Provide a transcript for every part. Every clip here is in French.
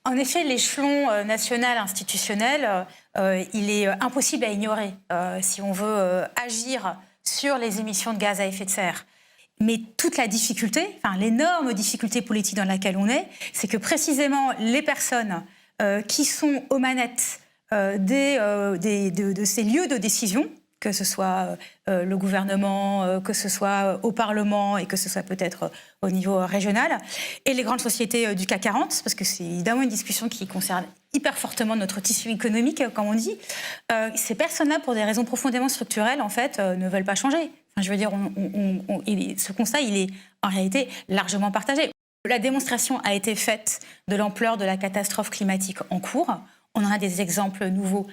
En effet, l'échelon national institutionnel, il est impossible à ignorer si on veut agir sur les émissions de gaz à effet de serre. Mais toute la difficulté, enfin l'énorme difficulté politique dans laquelle on est, c'est que précisément les personnes qui sont aux manettes de ces lieux de décision, que ce soit le gouvernement, que ce soit au Parlement et que ce soit peut-être au niveau régional, et les grandes sociétés du CAC 40, parce que c'est évidemment une discussion qui concerne hyper fortement notre tissu économique, comme on dit. Ces personnes-là, pour des raisons profondément structurelles, en fait, ne veulent pas changer. Enfin, je veux dire, ce constat, il est en réalité largement partagé. La démonstration a été faite de l'ampleur de la catastrophe climatique en cours. On en a des exemples nouveaux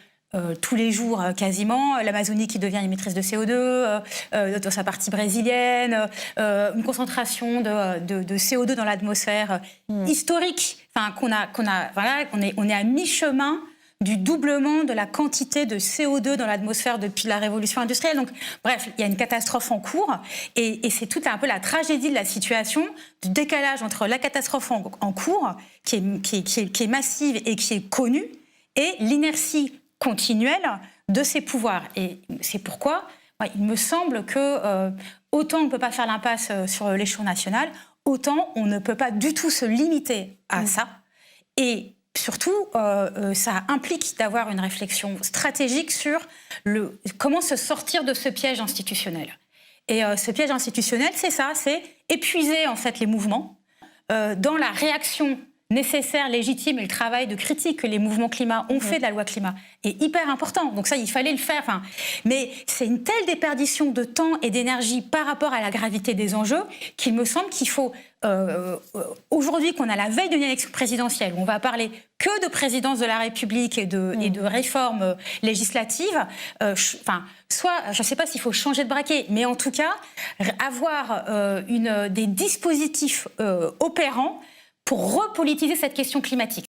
tous les jours quasiment. L'Amazonie qui devient émettrice de CO2, dans sa partie brésilienne, une concentration de CO2 dans l'atmosphère historique. Enfin, on est à mi-chemin du doublement de la quantité de CO2 dans l'atmosphère depuis la révolution industrielle. Donc, bref, il y a une catastrophe en cours et c'est toute un peu la tragédie de la situation, du décalage entre la catastrophe en cours, qui est massive et qui est connue, et l'inertie continuelle de ces pouvoirs. Et c'est pourquoi il me semble que autant on ne peut pas faire l'impasse sur l'échelon national, autant on ne peut pas du tout se limiter à ça. Et surtout, ça implique d'avoir une réflexion stratégique sur comment se sortir de ce piège institutionnel. Et ce piège institutionnel, c'est ça, c'est épuiser en fait les mouvements dans la réaction nécessaire, légitime, et le travail de critique que les mouvements climat ont fait de la loi climat est hyper important. Donc ça, il fallait le faire. Enfin, mais c'est une telle déperdition de temps et d'énergie par rapport à la gravité des enjeux qu'il me semble qu'il faut, aujourd'hui qu'on a la veille d'une élection présidentielle, où on va parler que de présidence de la République et de réformes législatives, soit, je ne sais pas s'il faut changer de braquet, mais en tout cas, avoir des dispositifs opérants pour repolitiser cette question climatique.